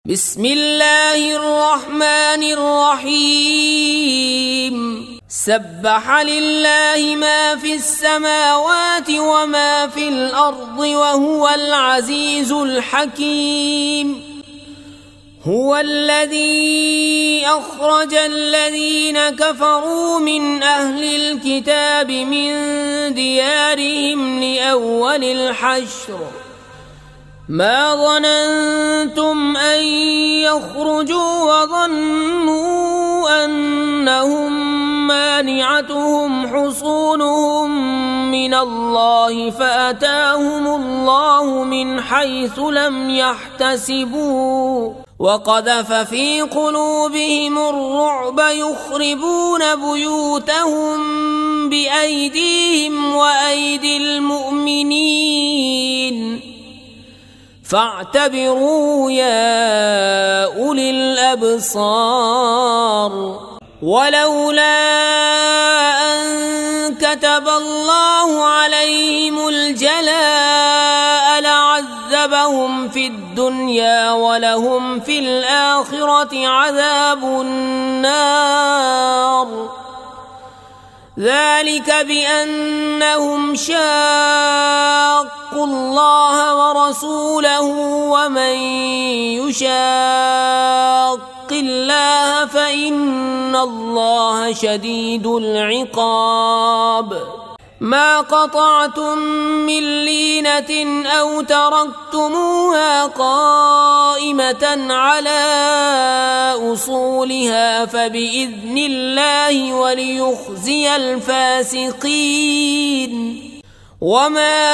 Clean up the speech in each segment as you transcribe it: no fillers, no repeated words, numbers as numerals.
بسم الله الرحمن الرحيم سبح لله ما في السماوات وما في الأرض وهو العزيز الحكيم هو الذي أخرج الذين كفروا من أهل الكتاب من ديارهم لأول الحشر ما ظننتم أن يخرجوا وظنوا أنهم مانعتهم حصونهم من الله فأتاهم الله من حيث لم يحتسبوا وقذف في قلوبهم الرعب يخربون بيوتهم بأيديهم وأيدي المؤمنين فاعتبروا يا أولي الأبصار ولولا أن كتب الله عليهم الجلاء لعذبهم في الدنيا ولهم في الآخرة عذاب النار ذلك بأنهم شاقوا الله ورسوله ومن يشاق الله فإن الله شديد العقاب ما قطعتم من لينة أو تركتموها قائمة على أصولها فبإذن الله وليخزي الفاسقين وما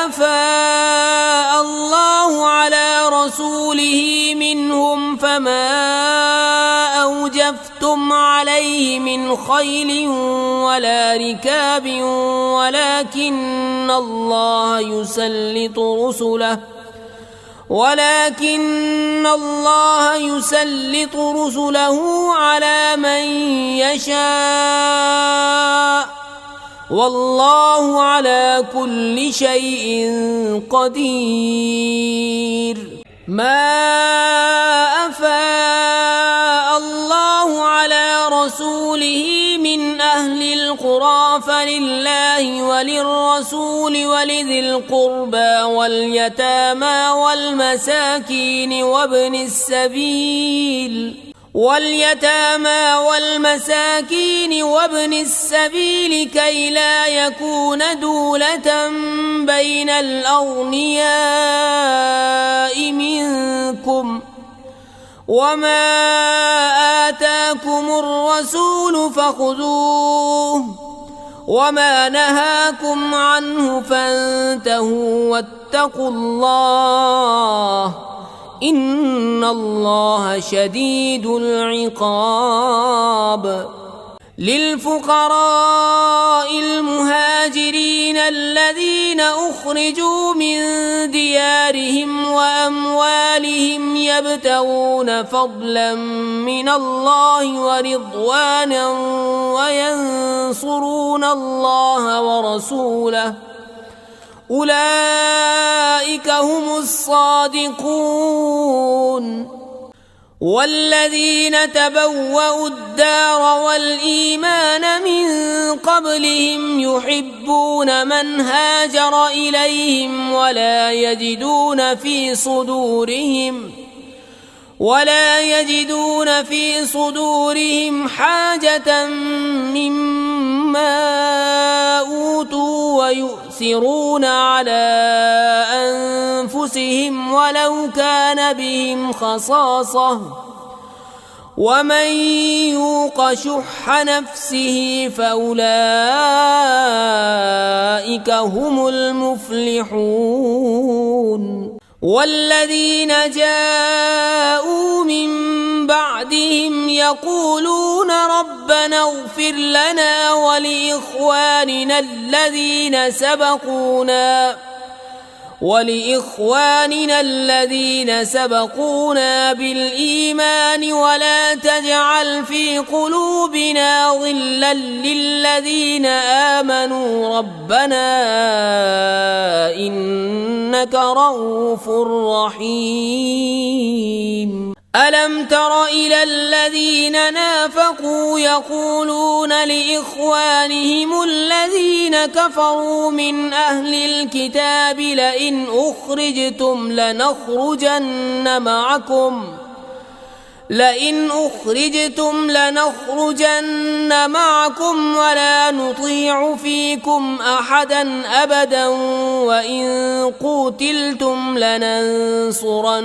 أفاء الله على رسوله منهم فما أوجفتم عليه من خيل ولا ركاب ولكن الله يسلط رسله على من يشاء والله على كل شيء قدير ما أفاء الله على رسوله من أهل القرى فلله وللرسول ولذي القربى واليتامى والمساكين وابن السبيل كي لا يكون دولة بين الأغنياء منكم وما آتاكم الرسول فخذوه وما نهاكم عنه فانتهوا واتقوا الله إن الله شديد العقاب للفقراء المهاجرين الذين أخرجوا من ديارهم وأموالهم يبتغون فضلا من الله ورضوانا وينصرون الله ورسوله أولئك هم الصادقون والذين تبوأوا الدار والإيمان من قبلهم يحبون من هاجر إليهم ولا يجدون في صدورهم حاجة مما أوتوا ويؤثرون على أنفسهم ولو كان بهم خصاصة ومن يوق شح نفسه فأولئك هم المفلحون والذين جاءوا من بعدهم يقولون ربنا اغفر لنا ولإخواننا الذين سبقونا بالإيمان ولا تجعل في قلوبنا غلا للذين آمنوا ربنا إنك رؤوف رحيم. ألم تر إلى الذين نافقوا يقولون لإخوانهم الذين كفروا من أهل الكتاب لئن أخرجتم لنخرجن معكم ولا نطيع فيكم أحدا أبدا وإن قوتلتم لننصرنكم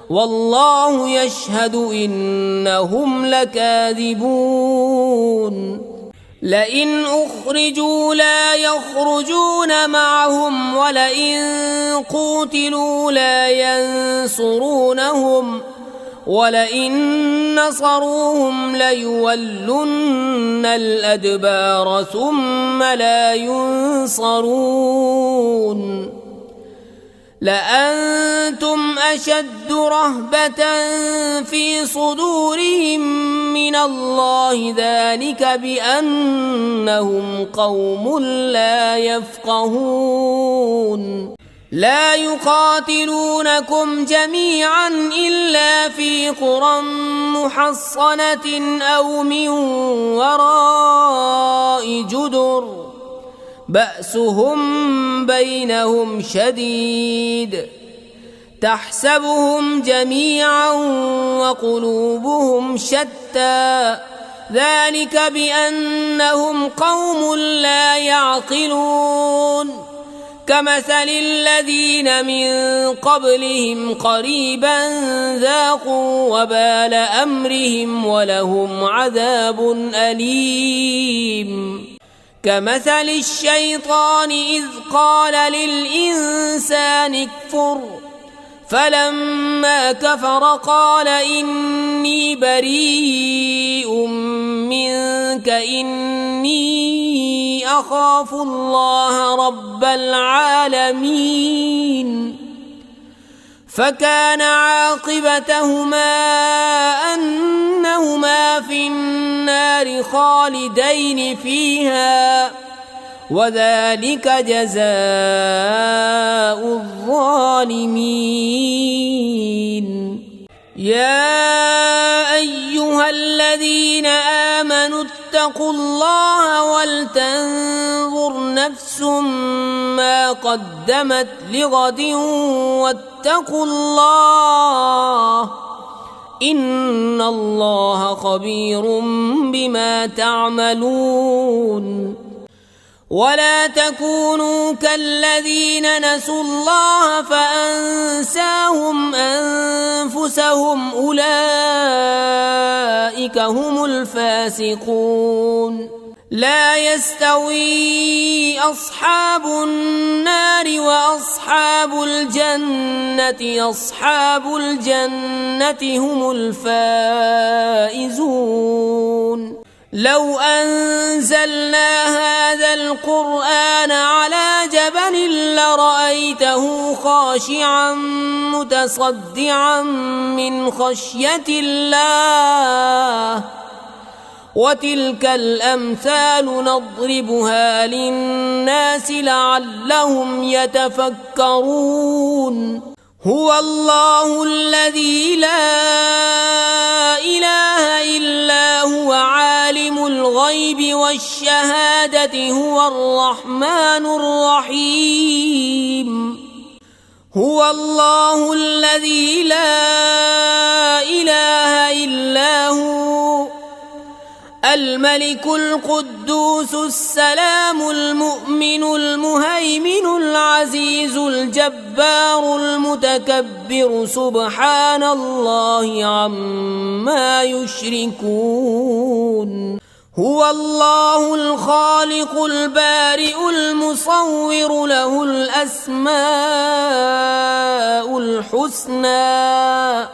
والله يشهد إنهم لكاذبون لئن أخرجوا لا يخرجون معهم ولئن قوتلوا لا ينصرونهم ولئن نصروهم ليولن الأدبار ثم لا ينصرون لأنتم أشد رهبة في صدورهم من الله ذلك بأنهم قوم لا يفقهون لا يقاتلونكم جميعا إلا في قرى محصنة أو من وراء جدر بأسهم بينهم شديد تحسبهم جميعا وقلوبهم شتى ذلك بأنهم قوم لا يعقلون كمثل الذين من قبلهم قريبا ذاقوا وبال أمرهم ولهم عذاب أليم كمثل الشيطان إذ قال للإنسان اكفر فلما كفر قال إني بريء منك إني أخاف الله رب العالمين فكان عاقبتهما أنهما في النار خالدين فيها وذلك جزاء الظالمين يا أيها الذين آمنوا اتقوا الله ولتنظر نفس ما قدمت لغد واتقوا الله إن الله خبير بما تعملون ولا تكونوا كالذين نسوا الله فأنساهم أنفسهم أولئك هم الفاسقون لا يستوي أصحاب النار وأصحاب الجنة أصحاب الجنة هم الفائزون لو أنزلنا هذا القرآن على جبل لرأيته خاشعا متصدعا من خشية الله وتلك الأمثال نضربها للناس لعلهم يتفكرون هو الله الذي لا إله إلا هو عالم الغيب والشهادة هو الرحمن الرحيم هو الله الذي لا إله إلا هو الملك القدوس السلام المؤمن المهيمن العزيز الجبار المتكبر سبحان الله عما يشركون هو الله الخالق البارئ المصور له الأسماء الحسنى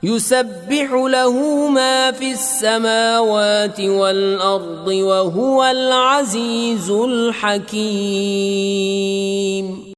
يسبح له ما في السماوات والأرض وهو العزيز الحكيم